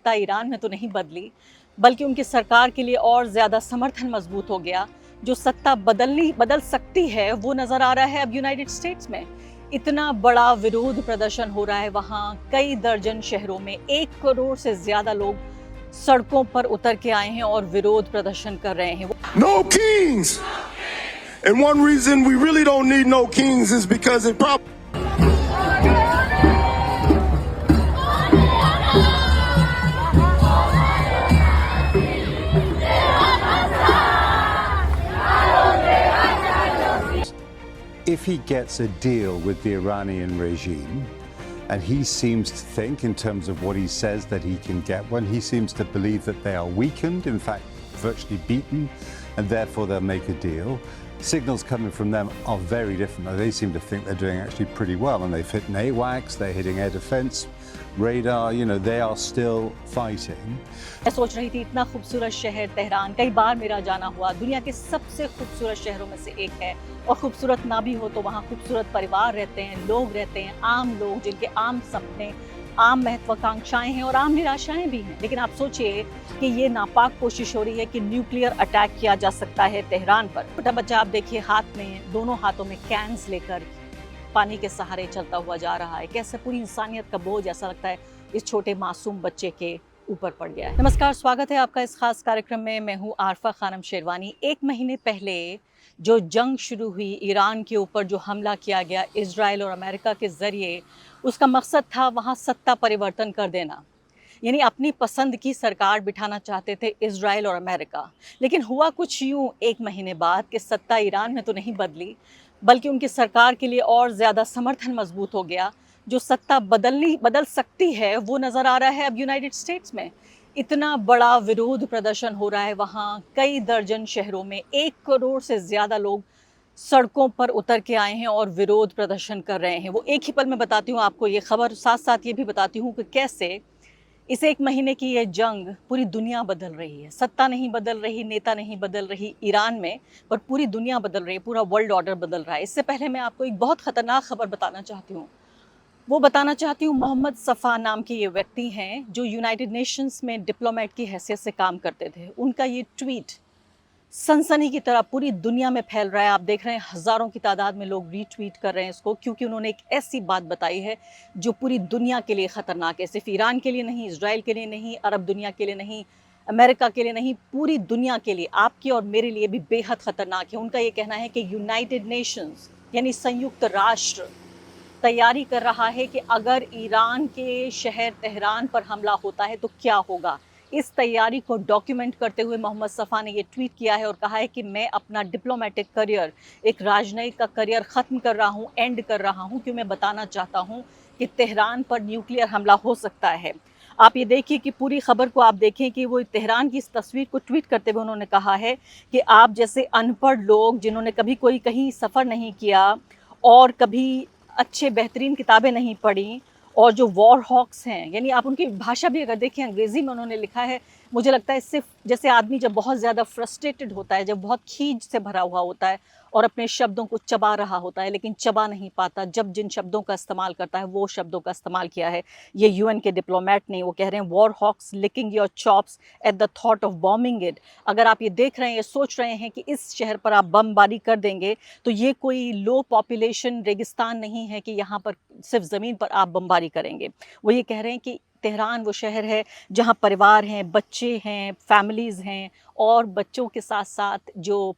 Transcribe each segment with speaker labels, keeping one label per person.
Speaker 1: सत्ता ईरान में तो नहीं बदली, बल्कि उनकी सरकार के लिए और ज़्यादा समर्थन मजबूत हो गया। जो सत्ता बदल सकती है वो नज़र आ रहा है अब यूनाइटेड स्टेट्स में। इतना बड़ा विरोध प्रदर्शन हो रहा है वहाँ, कई दर्जन शहरों में 1 करोड़ से ज़्यादा लोग सड़कों पर उतर के आए हैं और विरोध प्रदर्शन कर रहे हैं।
Speaker 2: No kings! And one reason we really don't need no kings is because it probably
Speaker 3: if he gets a deal with the Iranian regime, and he seems to think, in terms of what he says, that he can get one, he seems to believe that they are weakened, in fact, virtually beaten, and therefore they'll make a deal. Signals coming from them are very different. They seem to think they're doing actually pretty well, and they've hit AWACS, they're hitting air defense radar, they are still fighting.
Speaker 1: मैं सोच रही थी, इतना खूबसूरत शहर Tehran, कई बार मेरा जाना हुआ, दुनिया के सबसे खूबसूरत शहरों में से एक है। और खूबसूरत ना भी हो तो वहाँ खूबसूरत परिवार रहते हैं, लोग रहते हैं, आम लोग जिनके आम सपने, आम महत्वाकांक्षाएं हैं और आम निराशाएं भी हैं। लेकिन आप सोचिए कि ये नापाक कोशिश हो रही है कि न्यूक्लियर अटैक किया जा सकता है तेहरान पर। छोटा बच्चा आप देखिए, हाथ में, दोनों हाथों में कैन्स लेकर पानी के सहारे चलता हुआ जा रहा है। कैसे पूरी इंसानियत का बोझ, ऐसा लगता है, इस छोटे मासूम बच्चे के ऊपर पड़ गया है। नमस्कार, स्वागत है आपका इस खास कार्यक्रम में। मैं हूँ आरफा खानम शेरवानी। 1 महीने पहले जो जंग शुरू हुई, ईरान के ऊपर जो हमला किया गया इजराइल और अमेरिका के ज़रिए, उसका मकसद था वहाँ सत्ता परिवर्तन कर देना। यानी अपनी पसंद की सरकार बिठाना चाहते थे इजराइल और अमेरिका। लेकिन हुआ कुछ यूँ 1 महीने बाद कि सत्ता ईरान में तो नहीं बदली, बल्कि उनकी सरकार के लिए और ज़्यादा समर्थन मजबूत हो गया। जो सत्ता बदल सकती है वो नज़र आ रहा है अब यूनाइटेड स्टेट्स में। इतना बड़ा विरोध प्रदर्शन हो रहा है वहाँ, कई दर्जन शहरों में 1 करोड़ से ज़्यादा लोग सड़कों पर उतर के आए हैं और विरोध प्रदर्शन कर रहे हैं। वो एक ही पल में बताती हूँ आपको ये खबर, साथ साथ ये भी बताती हूँ कि कैसे इस 1 महीने की ये जंग पूरी दुनिया बदल रही है। सत्ता नहीं बदल रही, नेता नहीं बदल रही ईरान में, पर पूरी दुनिया बदल रही है, पूरा वर्ल्ड ऑर्डर बदल रहा है। इससे पहले मैं आपको एक बहुत ख़तरनाक खबर बताना चाहती हूँ। वो बताना चाहती हूँ, मोहम्मद सफ़ा नाम के ये व्यक्ति हैं जो यूनाइटेड नेशंस में डिप्लोमेट की हैसियत से काम करते थे। उनका ये ट्वीट सनसनी की तरह पूरी दुनिया में फैल रहा है। आप देख रहे हैं हज़ारों की तादाद में लोग रीट्वीट कर रहे हैं इसको, क्योंकि उन्होंने एक ऐसी बात बताई है जो पूरी दुनिया के लिए ख़तरनाक है। सिर्फ ईरान के लिए नहीं, इजराइल के लिए नहीं, अरब दुनिया के लिए नहीं, अमेरिका के लिए नहीं, पूरी दुनिया के लिए, आपके और मेरे लिए भी बेहद ख़तरनाक है। उनका ये कहना है कि यूनाइटेड नेशंस यानी संयुक्त राष्ट्र तैयारी कर रहा है कि अगर ईरान के शहर तेहरान पर हमला होता है तो क्या होगा। इस तैयारी को डॉक्यूमेंट करते हुए मोहम्मद सफ़ा ने ये ट्वीट किया है और कहा है कि मैं अपना डिप्लोमेटिक करियर, एक राजनयिक का करियर ख़त्म कर रहा हूँ, एंड कर रहा हूँ, क्योंकि मैं बताना चाहता हूँ कि तेहरान पर न्यूक्लियर हमला हो सकता है। आप ये देखिए कि पूरी खबर को आप देखें कि वो तेहरान की इस तस्वीर को ट्वीट करते हुए उन्होंने कहा है कि आप जैसे अनपढ़ लोग, जिन्होंने कभी कोई कहीं सफ़र नहीं किया और कभी अच्छे बेहतरीन किताबें नहीं पढ़ी, और जो वॉर हॉक्स हैं, यानी आप उनकी भाषा भी अगर देखें, अंग्रेज़ी में उन्होंने लिखा है। मुझे लगता है सिर्फ जैसे आदमी जब बहुत ज़्यादा फ्रस्ट्रेटेड होता है, जब बहुत खीज से भरा हुआ होता है और अपने शब्दों को चबा रहा होता है लेकिन चबा नहीं पाता, जब जिन शब्दों का इस्तेमाल करता है वो शब्दों का इस्तेमाल किया है ये यूएन के डिप्लोमेट ने। वो कह रहे हैं, war hawks licking your chops at the thought of bombing it. अगर आप ये देख रहे हैं, ये सोच रहे हैं कि इस शहर पर आप बमबारी कर देंगे, तो ये कोई लो पॉपुलेशन रेगिस्तान नहीं है कि यहाँ पर सिर्फ ज़मीन पर आप बमबारी करेंगे। वो ये कह रहे हैं कि तेहरान वो शहर है जहाँ परिवार हैं, बच्चे हैं, फैमिलीज़ हैं, और बच्चों के साथ साथ जो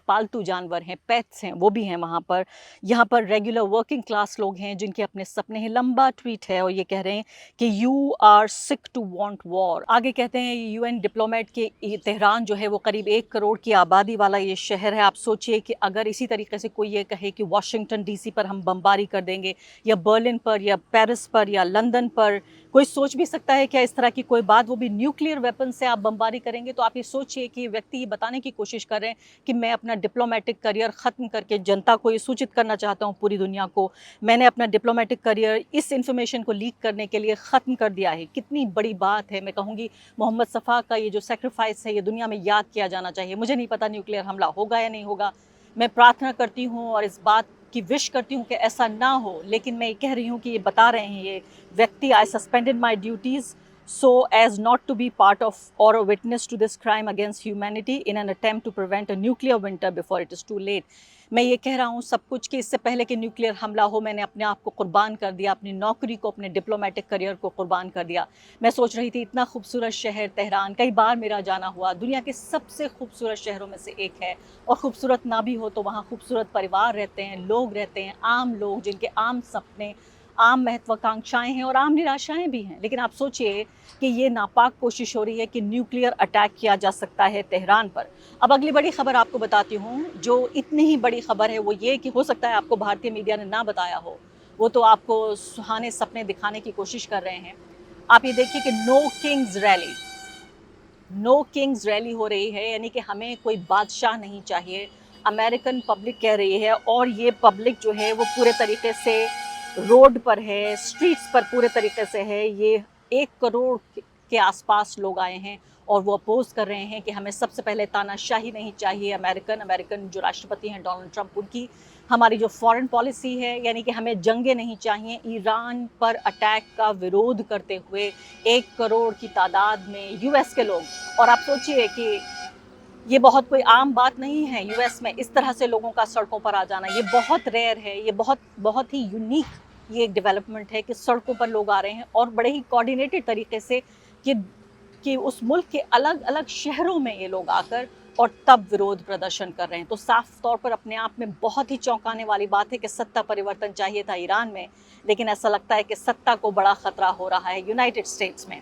Speaker 1: पालतू जानवर हैं, पेट्स हैं, वो भी हैं वहाँ पर। यहाँ पर रेगुलर वर्किंग क्लास लोग हैं जिनके अपने सपने हैं। लंबा ट्वीट है और ये कह रहे हैं कि you are sick to want war. आगे कहते हैं यूएन डिप्लोमेट के तेहरान जो है वो करीब 1 करोड़ की आबादी वाला ये शहर है। आप सोचिए कि अगर इसी तरीके से कोई ये कहे कि वाशिंगटन डीसी पर हम बमबारी कर देंगे, या बर्लिन पर, या पेरिस पर, या लंदन पर, कोई सोच भी सकता है क्या इस तरह की कोई बात, वो भी न्यूक्लियर वेपन से आप बमबारी करेंगे। तो आप ये सोचिए कि व्यक्ति ये बताने की कोशिश कर रहे हैं कि मैं अपना डिप्लोमेटिक करियर ख़त्म करके जनता को ये सूचित करना चाहता हूँ, पूरी दुनिया को, मैंने अपना डिप्लोमेटिक करियर इस इन्फॉर्मेशन को लीक करने के लिए ख़त्म कर दिया है। कितनी बड़ी बात है। मैं कहूँगी मोहम्मद सफ़ा का ये जो सेक्रीफाइस है ये दुनिया में याद किया जाना चाहिए। मुझे नहीं पता न्यूक्लियर हमला होगा या नहीं होगा, मैं प्रार्थना करती हूँ और इस बात की विश करती हूँ कि ऐसा ना हो, लेकिन मैं ये कह रही हूँ कि ये बता रहे हैं ये व्यक्ति, I suspended my duties so as not to be part of or a witness to this crime against humanity in an attempt to prevent a nuclear winter before it is too late. मैं ये कह रहा हूँ सब कुछ कि इससे पहले कि न्यूक्लियर हमला हो मैंने अपने आप को कुर्बान कर दिया, अपनी नौकरी को, अपने डिप्लोमेटिक करियर को कुर्बान कर दिया। मैं सोच रही थी इतना खूबसूरत शहर तेहरान, कई बार मेरा जाना हुआ, दुनिया के सबसे खूबसूरत शहरों में से एक है। और खूबसूरत ना भी हो तो वहाँ खूबसूरत परिवार रहते हैं, लोग रहते हैं, आम लोग जिनके आम सपने, आम महत्वाकांक्षाएं हैं और आम निराशाएं भी हैं। लेकिन आप सोचिए कि ये नापाक कोशिश हो रही है कि न्यूक्लियर अटैक किया जा सकता है तेहरान पर। अब अगली बड़ी खबर आपको बताती हूँ, जो इतनी ही बड़ी खबर है वो ये कि हो सकता है आपको भारतीय मीडिया ने ना बताया हो, वो तो आपको सुहाने सपने दिखाने की कोशिश कर रहे हैं। आप ये देखिए कि नो किंग्स रैली हो रही है, यानी कि हमें कोई बादशाह नहीं चाहिए, अमेरिकन पब्लिक कह रही है। और ये पब्लिक जो है वो पूरे तरीके से रोड पर है, स्ट्रीट्स पर पूरे तरीके से है। ये 1 करोड़ के आसपास लोग आए हैं और वो अपोज कर रहे हैं कि हमें सबसे पहले तानाशाही नहीं चाहिए, अमेरिकन जो राष्ट्रपति हैं डोनाल्ड ट्रंप, उनकी हमारी जो फॉरेन पॉलिसी है, यानी कि हमें जंगें नहीं चाहिए। ईरान पर अटैक का विरोध करते हुए 1 करोड़ की तादाद में यूएस के लोग। और आप सोचिए कि ये बहुत कोई आम बात नहीं है यूएस में इस तरह से लोगों का सड़कों पर आ जाना, ये बहुत रेयर है, ये बहुत ही यूनिक ये एक डेवलपमेंट है कि सड़कों पर लोग आ रहे हैं और बड़े ही कोऑर्डिनेटेड तरीके से कि उस मुल्क के अलग अलग शहरों में ये लोग आकर और तब विरोध प्रदर्शन कर रहे हैं। तो साफ तौर पर अपने आप में बहुत ही चौंकाने वाली बात है कि सत्ता परिवर्तन चाहिए था ईरान में, लेकिन ऐसा लगता है कि सत्ता को बड़ा खतरा हो रहा है यूनाइटेड स्टेट्स में।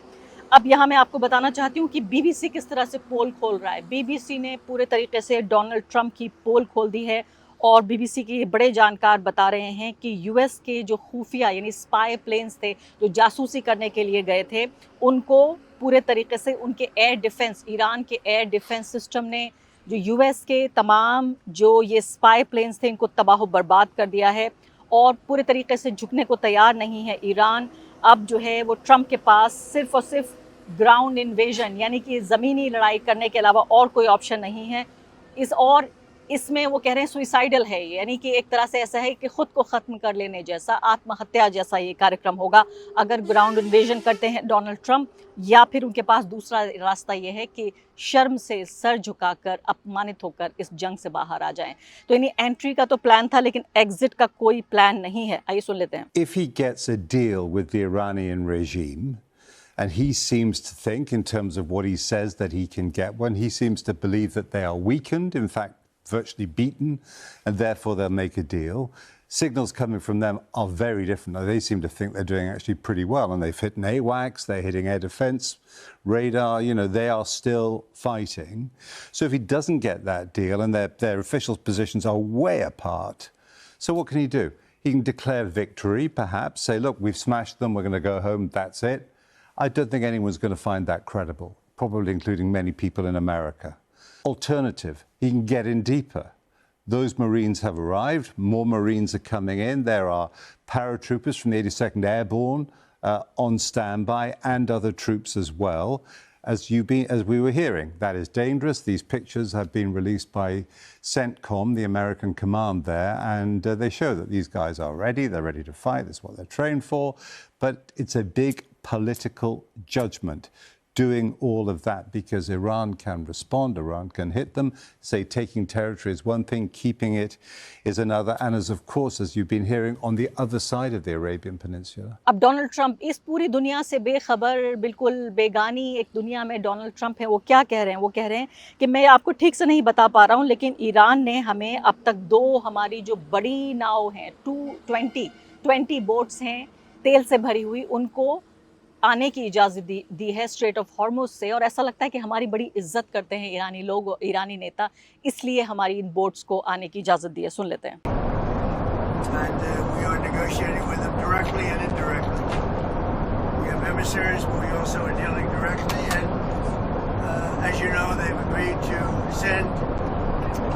Speaker 1: अब यहाँ मैं आपको बताना चाहती हूँ कि बीबीसी किस तरह से पोल खोल रहा है। बीबीसी ने पूरे तरीके से डोनाल्ड ट्रंप की पोल खोल दी है और बीबीसी के बड़े जानकार बता रहे हैं कि यूएस के जो खुफिया यानी स्पाई प्लेन्स थे जो जासूसी करने के लिए गए थे, उनको पूरे तरीके से उनके एयर डिफेंस, ईरान के एयर डिफेंस सिस्टम ने जो यूएस के तमाम जो ये स्पाई प्लेन्स थे इनको तबाह बर्बाद कर दिया है और पूरे तरीके से झुकने को तैयार नहीं है ईरान। अब जो है वो ट्रंप के पास सिर्फ और सिर्फ ग्राउंड इन्वेजन यानी कि ज़मीनी लड़ाई करने के अलावा और कोई ऑप्शन नहीं है। इसमें वो कह रहे हैं सुइसाइडल है, यानी कि एक तरह से ऐसा है कि ख़ुद को ख़त्म कर लेने जैसा, आत्महत्या जैसा ये कार्यक्रम होगा अगर ग्राउंड इन्वेजन करते हैं डोनाल्ड ट्रंप, या फिर उनके पास दूसरा रास्ता ये है कि शर्म से सर झुकाकर अपमानित होकर इस जंग से बाहर आ जाएं। तो यानी एंट्री का तो प्लान था लेकिन एग्जिट का कोई प्लान नहीं है। आइए सुन लेते हैं।
Speaker 3: If he gets a deal with the Iranian regime, and he seems to think in terms of what he says that he can get one, he seems to believe that they are weakened, in fact virtually beaten, and therefore they'll make a deal. Signals coming from them are very different. Now, they seem to think they're doing actually pretty well, and they've hit AWACS, they're hitting air defense radar, they are still fighting. So if he doesn't get that deal, and their official positions are way apart, so what can he do? He can declare victory, perhaps, say, look, we've smashed them, we're going to go home, that's it. I don't think anyone's going to find that credible, probably including many people in America. Alternative, he can get in deeper. Those Marines have arrived. More Marines are coming in. There are paratroopers from the 82nd Airborne on standby and other troops as well. As we were hearing, that is dangerous. These pictures have been released by CENTCOM, the American command there, and they show that these guys are ready. They're ready to fight. That's what they're trained for. But it's a big political judgment doing all of that because Iran can respond, Iran can hit them. Say taking territory is one thing, keeping it is another. And of course, as you've been hearing, on the other side of the Arabian Peninsula.
Speaker 1: अब Donald Trump इस पूरी दुनिया से बेखबर, बिल्कुल बेगानी एक दुनिया में डोनाल्ड ट्रंप है, वो क्या कह रहे हैं? वो कह रहे हैं कि मैं आपको ठीक से नहीं बता पा रहा हूँ, लेकिन ईरान ने हमें अब तक 2 हमारी जो बड़ी नाव हैं, 20 बोट्स हैं तेल से भरी हुई, उनको आने की इजाज़त दी है स्ट्रेट ऑफ हॉर्मुज़ से। और ऐसा लगता है कि हमारी बड़ी इज्जत करते हैं ईरानी लोग, ईरानी नेता, इसलिए हमारी इन बोट्स को आने की इजाज़त दी है। सुन लेते हैं।
Speaker 4: And we are negotiating with them directly and indirectly. We have emissaries, but we also are dealing directly. And as you know, they've agreed to send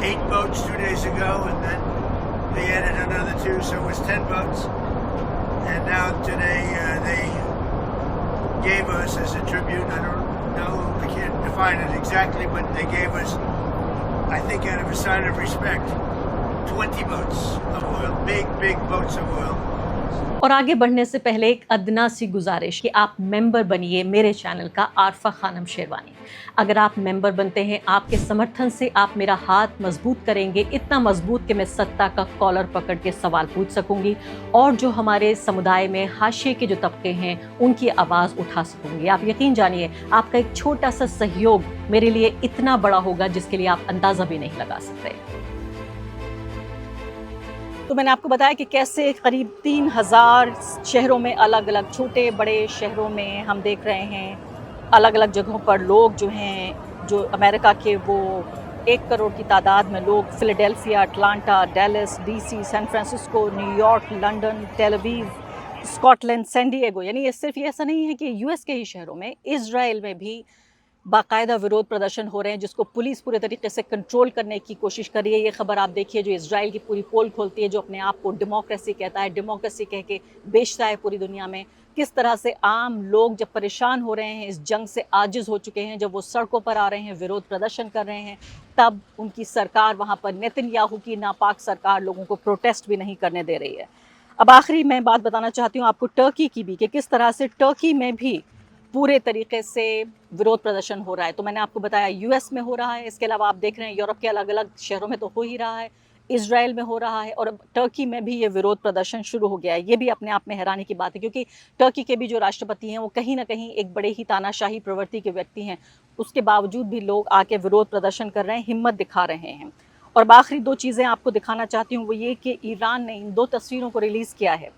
Speaker 4: 8 boats 2 days ago, and then they added another 2, so it was 10 boats. And now today they gave us as a tribute, I don't know, I can't define it exactly, but they gave us, I think out of a sign of respect, 20 boats of oil, big boats of oil.
Speaker 1: और आगे बढ़ने से पहले एक अदना सी गुजारिश कि आप मेंबर बनिए मेरे चैनल का आरफा खानम शेरवानी। अगर आप मेंबर बनते हैं, आपके समर्थन से आप मेरा हाथ मजबूत करेंगे, इतना मजबूत कि मैं सत्ता का कॉलर पकड़ के सवाल पूछ सकूंगी और जो हमारे समुदाय में हाशिए के जो तबके हैं उनकी आवाज़ उठा सकूंगी। आप यकीन जानिए, आपका एक छोटा सा सहयोग मेरे लिए इतना बड़ा होगा जिसके लिए आप अंदाज़ा भी नहीं लगा सकते। तो मैंने आपको बताया कि कैसे करीब 3000 शहरों में, अलग अलग छोटे बड़े शहरों में हम देख रहे हैं अलग अलग जगहों पर लोग जो हैं, जो अमेरिका के वो 1 करोड़ की तादाद में लोग Philadelphia, Atlanta, Dallas, DC, San Francisco, New York, London, Tel Aviv, Scotland, San Diego, यानी ये सिर्फ ये ऐसा नहीं है कि यूएस के ही शहरों में, इजराइल में भी बाकायदा विरोध प्रदर्शन हो रहे हैं जिसको पुलिस पूरे तरीके से कंट्रोल करने की कोशिश कर रही है। ये खबर आप देखिए जो इजराइल की पूरी पोल खोलती है, जो अपने आप को डेमोक्रेसी कहता है, डेमोक्रेसी कह के बेचता है पूरी दुनिया में। किस तरह से आम लोग जब परेशान हो रहे हैं, इस जंग से आजिज़ हो चुके हैं, जब वो सड़कों पर आ रहे हैं, विरोध प्रदर्शन कर रहे हैं, तब उनकी सरकार वहाँ पर, नेतन्याहू की नापाक सरकार, लोगों को प्रोटेस्ट भी नहीं करने दे रही है। अब आखिरी मैं बात बताना चाहती हूँ आपको टर्की की भी, कि किस तरह से टर्की में भी पूरे तरीके से विरोध प्रदर्शन हो रहा है। तो मैंने आपको बताया यूएस में हो रहा है, इसके अलावा आप देख रहे हैं यूरोप के अलग अलग शहरों में तो हो ही रहा है, इजराइल में हो रहा है, और अब टर्की में भी ये विरोध प्रदर्शन शुरू हो गया है। ये भी अपने आप में हैरानी की बात है क्योंकि टर्की के भी जो राष्ट्रपति हैं वो कहीं ना कहीं एक बड़े ही तानाशाही प्रवृत्ति के व्यक्ति हैं, उसके बावजूद भी लोग आके विरोध प्रदर्शन कर रहे हैं, हिम्मत दिखा रहे हैं। और आखिरी 2 चीज़ें आपको दिखाना चाहती हूँ, वो ये कि ईरान ने इन 2 तस्वीरों को रिलीज़ किया है।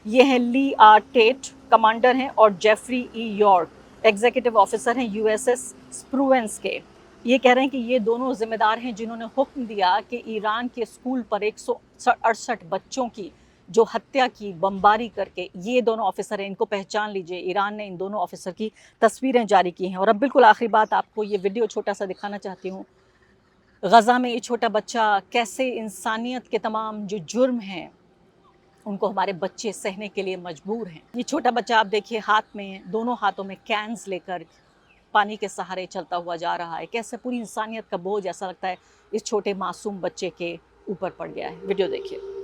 Speaker 1: ये हैं ली आर टेट, कमांडर हैं, और जेफरी ई यॉर्क, एग्जीक्यूटिव ऑफिसर हैं यूएसएस स्प्रूएंस के। ये कह रहे हैं कि ये दोनों जिम्मेदार हैं जिन्होंने हुक्म दिया कि ईरान के स्कूल पर 168 बच्चों की जो हत्या की बमबारी करके, ये दोनों ऑफिसर हैं, इनको पहचान लीजिए। ईरान ने इन दोनों ऑफिसर की तस्वीरें जारी की हैं। और अब बिल्कुल आखिरी बात, आपको ये वीडियो छोटा सा दिखाना चाहती हूँ। गज़ा में ये छोटा बच्चा कैसे इंसानियत के तमाम जो जुर्म हैं उनको हमारे बच्चे सहने के लिए मजबूर हैं। ये छोटा बच्चा आप देखिए, हाथ में, दोनों हाथों में कैन्स लेकर पानी के सहारे चलता हुआ जा रहा है। कैसे पूरी इंसानियत का बोझ, ऐसा लगता है, इस छोटे मासूम बच्चे के ऊपर पड़ गया है। वीडियो देखिए।